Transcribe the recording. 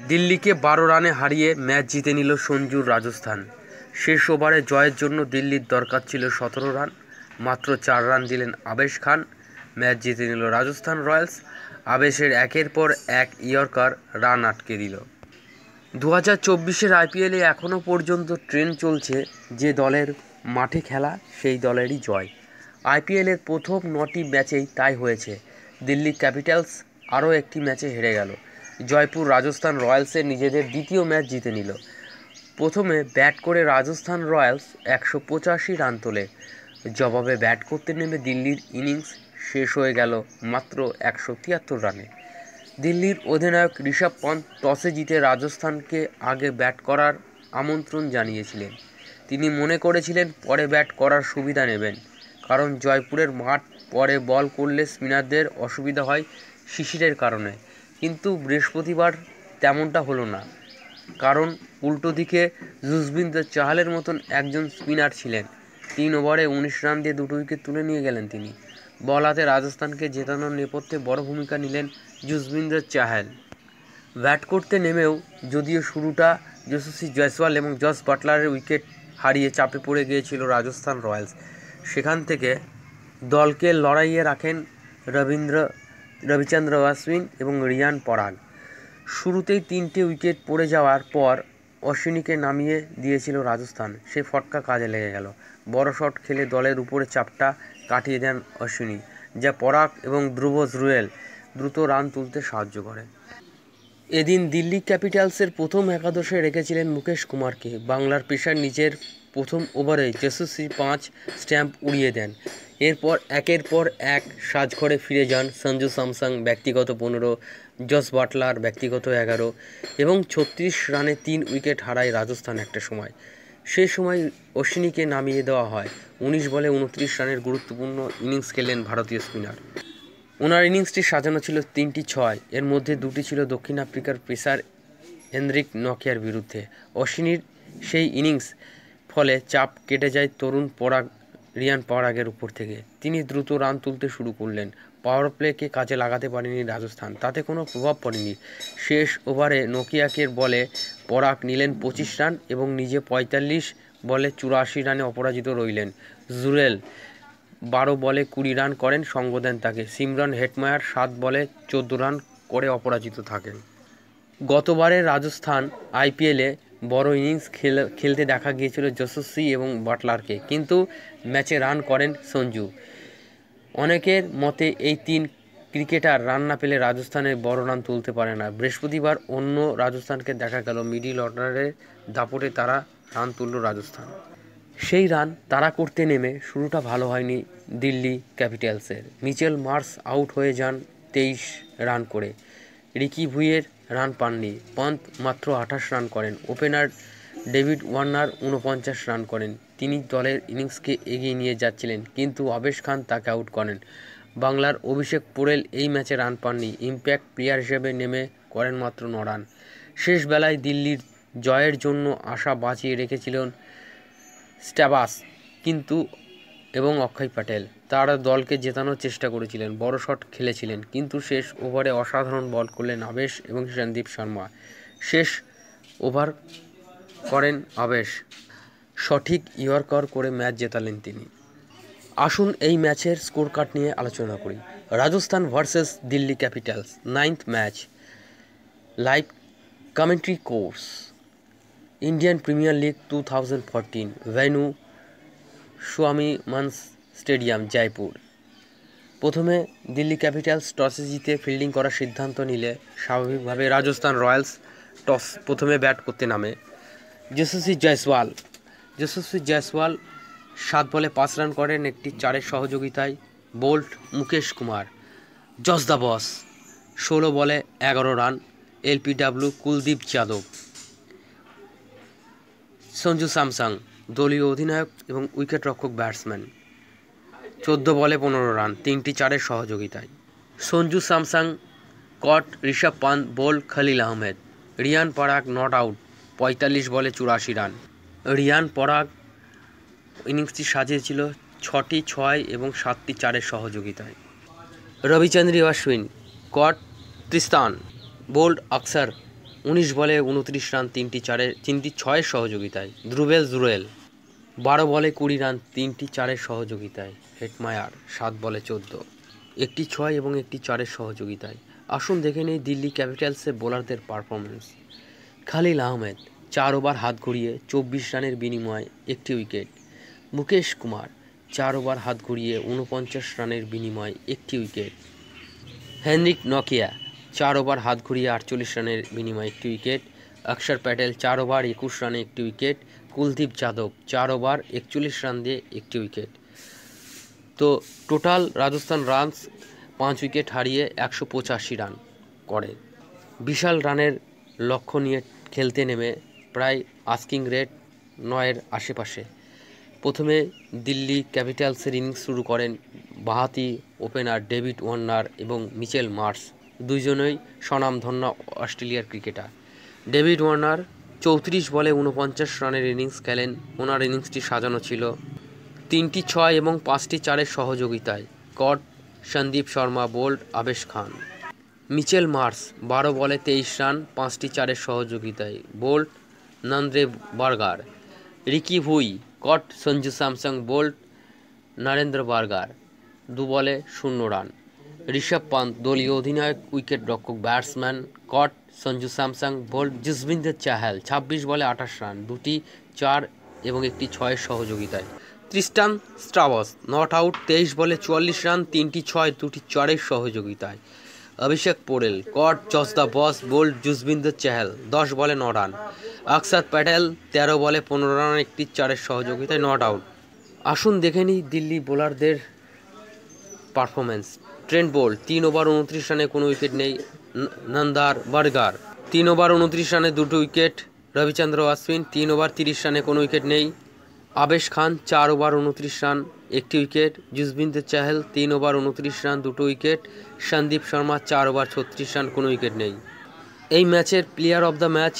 দিল্লিকে 12 রানে হারিয়ে ম্যাচ জিতে নিল সঞ্জুর রাজস্থান। শেষ ওভারে জয়ের জন্য দিল্লির দরকার ছিল 17 রান। মাত্র 4 রান দিলেন আবেশ খান। ম্যাচ জিতে নিল রাজস্থান রয়্যালস। আবেশের একের পর এক ইয়র্কার রান আটকে দিল। 2024-এর আইপিএলে এখনও পর্যন্ত ট্রেন্ড চলছে, যে দলের মাঠে খেলা সেই দলেরই জয়। আইপিএলের প্রথম 9টি ম্যাচেই তাই হয়েছে। দিল্লি ক্যাপিটালস আরও একটি ম্যাচে হেরে গেল। জয়পুর রাজস্থান রয়্যালসের নিজেদের দ্বিতীয় ম্যাচ জিতে নিল। প্রথমে ব্যাট করে রাজস্থান রয়্যালস 185 রান তোলে। জবাবে ব্যাট করতে নেমে দিল্লির ইনিংস শেষ হয়ে গেল মাত্র 173 রানে। দিল্লির অধিনায়ক ঋষভ পন্ত টসে জিতে রাজস্থানকে আগে ব্যাট করার আমন্ত্রণ জানিয়েছিলেন। তিনি মনে করেছিলেন পরে ব্যাট করার সুবিধা নেবেন, কারণ জয়পুরের মাঠ পরে বল করলে স্পিনারদের অসুবিধা হয় শিশিরের কারণে। কিন্তু বৃহস্পতিবার তেমনটা হলো না, কারণ উল্টো দিকে যুজবেন্দ্র চাহালের মতন একজন স্পিনার ছিলেন। 3 ওভারে 19 রান দিয়ে 2 উইকেট তুলে নিয়ে গেলেন তিনি। বল হাতে রাজস্থানকে জেতানোর নেপথ্যে বড় ভূমিকা নিলেন যুজবেন্দ্র চাহাল। ব্যাট করতে নেমেও যদিও শুরুটা যশস্বী জয়সওয়াল এবং জস বাটলারের উইকেট হারিয়ে চাপে পড়ে গিয়েছিল রাজস্থান রয়্যালস, সেখান থেকে দলকে লড়াইয়ে রাখেন রবিচন্দ্র অশ্বিন এবং রিয়ান পরাগ। শুরুতেই 3টে উইকেট পড়ে যাওয়ার পর অশ্বিনীকে নামিয়ে দিয়েছিল রাজস্থান। সে ফটকা কাজে লেগে গেল। বড় শট খেলে দলের উপরে চাপটা কাটিয়ে দেন অশ্বিনী, যা পরাগ এবং ধ্রুব জুরেল দ্রুত রান তুলতে সাহায্য করে। এদিন দিল্লি ক্যাপিটালসের প্রথম একাদশে রেখেছিলেন মুকেশ কুমারকে। বাংলার পেসার নিজের প্রথম ওভারে যশস্বী 5 স্ট্যাম্প উড়িয়ে দেন। এরপর একের পর এক সাজঘরে ফিরে যান সঞ্জু স্যামসন ব্যক্তিগত 15, জস বাটলার ব্যক্তিগত 11 এবং 36 রানে 3 উইকেট হারায় রাজস্থান একটা সময়। সে সময় অশ্বিনীকে নামিয়ে দেওয়া হয়। 19 বলে 29 রানের গুরুত্বপূর্ণ ইনিংস খেলেন ভারতীয় স্পিনার। ওনার ইনিংসটি সাজানো ছিল 3টি 6, এর মধ্যে 2টি ছিল দক্ষিণ আফ্রিকার পেসার হেনরিক নকিয়ার বিরুদ্ধে। অশ্বিনীর সেই ইনিংস ফলে চাপ কেটে যায় তরুণ রিয়ান পরাগের উপর থেকে। তিনি দ্রুত রান তুলতে শুরু করলেন। পাওয়ার প্লেকে কাজে লাগাতে পারেনি রাজস্থান, তাতে কোনো প্রভাব পড়েনি। শেষ ওভারে নকিয়াকের বলে পরাগ নিলেন 25 রান এবং নিজে 45 বলে 84 রানে অপরাজিত রইলেন। জুরেল 12 বলে 20 রান করেন, সঙ্গ দেন তাকে সিমরন হেটমায়ার 7 বলে 14 রান করে অপরাজিত থাকেন। গতবারের রাজস্থান আইপিএলে বড় ইনিংস খেলতে দেখা গিয়েছিল যশস্বী এবং বাটলারকে, কিন্তু ম্যাচে রান করেন সঞ্জু। অনেকের মতে এই 3 ক্রিকেটার রান না পেলে রাজস্থানের বড় রান তুলতে পারে না। বৃহস্পতিবার অন্য রাজস্থানকে দেখা গেল মিডল অর্ডারের দাপটে তারা রান তুলল রাজস্থান। সেই রান তাড়া করতে নেমে শুরুটা ভালো হয়নি দিল্লি ক্যাপিটালসের। মিচেল মার্শ আউট হয়ে যান 23 রান করে। রিকি ভুইয়ের রান পাননি। পন্ত মাত্র 28 রান করেন। ওপেনার ডেভিড ওয়ার্নার 49 রান করেন। তিনি দলের ইনিংসকে এগিয়ে নিয়ে যাচ্ছিলেন, কিন্তু আবেশ খান তাকে আউট করেন। বাংলার অভিষেক পোরেল এই ম্যাচে রান পাননি। ইম্প্যাক্ট প্লেয়ার হিসেবে নেমে করেন মাত্র 9 রান। শেষ বেলায় দিল্লির জয়ের জন্য আশা বাঁচিয়ে রেখেছিলেন স্ট্যাবাস এবং অক্ষয় প্যাটেল। তারা দলকে জেতানোর চেষ্টা করেছিলেন, বড় শট খেলেছিলেন, কিন্তু শেষ ওভারে অসাধারণ বল করলেন আবেশ এবং সন্দীপ শর্মা। শেষ ওভার করেন আবেশ, সঠিক ইয়র্কার করে ম্যাচ জেতালেন তিনি। আসুন এই ম্যাচের স্কোর কার্ড নিয়ে আলোচনা করি। Rajasthan versus Delhi Capitals, 9th match. Live commentary course, Indian premier league 2014, venue স্বামী মানস স্টেডিয়াম, জয়পুর। প্রথমে দিল্লি ক্যাপিটালস টসে জিতে ফিল্ডিং করার সিদ্ধান্ত নিলে স্বাভাবিকভাবে রাজস্থান রয়্যালস প্রথমে ব্যাট করতে নামে। যশস্বী জয়সওয়াল 7 বলে 5 রান করেন একটি 4-এর সহযোগিতায়। Boult Mukesh Kumar, Jos the boss 16 বলে 11 রান। এলপিডব্লিউ কুলদীপ যাদব, সঞ্জু স্যামসন দলীয় অধিনায়ক এবং উইকেটরক্ষক ব্যাটসম্যান, 14 বলে 15 রান, 3টি 4-এর সহযোগিতায়। সঞ্জু স্যামসন কট ঋষভ পন্ত, বোল্ড খলিল আহমেদ। রিয়ান পরাগ নট আউট, 45 বলে 84 রান। রিয়ান পরাগ ইনিংসটি সাজিয়েছিল 6টি 6 এবং 7টি 4-এর সহযোগিতায়। রবিচন্দ্র অশ্বিন কট তৃস্তান, বোল্ড অক্সার 19 বলে 29 রান, 3টি 6-এর সহযোগিতায় ধ্রুবেল জুরেল। 12 বলে 20 রান, 3টি 4-এর সহযোগিতায় হেটমায়ার। 7 বলে 14, একটি 6 এবং একটি 4-এর সহযোগিতায়। আসুন দেখে নেই দিল্লি ক্যাপিটালসের বোলারদের পারফরমেন্স। খালিল আহমেদ 4 ওভার হাত ঘুরিয়ে 24 রানের বিনিময়ে একটি উইকেট। মুকেশ কুমার 4 ওভার হাত ঘুরিয়ে 49 রানের বিনিময়ে একটি উইকেট। হেনরিক নকিয়া 4 ওভার হাত ঘুরিয়ে 48 রানের বিনিময়ে একটি উইকেট। অক্ষর প্যাটেল 4 ওভার 21 রানে একটি wicket. Kuldeep Yadav 4 over 41 run দিয়ে একটি উইকেট। তো টোটাল রাজস্থান রানস 5 উইকেট হারিয়ে 185 রান করে। বিশাল রানের লক্ষ্য নিয়ে খেলতে নেমে প্রায় আস্কিং রেট 9-এর আশেপাশে। প্রথমে দিল্লি ক্যাপিটালসের ইনিংস শুরু করেন বাঁহাতি ওপেনার ডেভিড ওয়ার্নার এবং মিচেল মার্শ, দুইজনেই স্বনামধন্য অস্ট্রেলিয়ার ক্রিকেটার। ডেভিড ওয়ার্নার 34 বলে 49 রানের ইনিংস খেলেন। ওনার ইনিংসটি সাজানো ছিল 3টি 6 এবং 5টি 4-এর সহযোগিতায়। কট, সন্দীপ শর্মা বোল্ড, আবেশ খান। মিচেল মার্শ 12 বলে 23 রান, 5টি 4-এর সহযোগিতায় bold, নন্দ্রে Burger. Ricky Bhui, caught, Sanju Samson bowled, Nandre Burger. 2 বলে 0 রান। ঋষভ পান্ত দলীয় অধিনায়ক, উইকেট রক্ষক, ব্যাটসম্যান, কট, সঞ্জু স্যামসং বোল্ড, যুজবেন্দ্র চাহাল 26 বলে 28 রান, 2টি 4 এবং একটি 6-এর সহযোগিতায়। ট্রিস্টান স্ট্রাবস নট আউট 23 বলে 44 রান, 3টি 6, 2টি 4-এর সহযোগিতায়। Abhishek Porel, caught, Jos the Boss bowled, Yuzvendra Chahal 10 বলে 9 রান। অক্ষর প্যাটেল 13 বলে 15 রান, একটি 4-এর সহযোগিতায় নট আউট। আসুন দেখে নিই দিল্লি বোলারদের পারফরমেন্স। ট্রেন্ট বোল্ট 3 ওভার 29 রানে কোনো উইকেট নেই। নন্দার বার্গার 3 ওভার 29 রানে 2টি উইকেট। রবিচন্দ্র অশ্বিন 3 ওভার 30 রানে কোনো উইকেট নেই। আবেশ খান 4 ওভার 29 রান, একটি wicket. Yuzvendra Chahal 3 over 29 run, 2টো wicket. Sandeep Sharma 4 over 36 run, কোনো উইকেট নেই। এই ম্যাচের প্লেয়ার অব দ্য ম্যাচ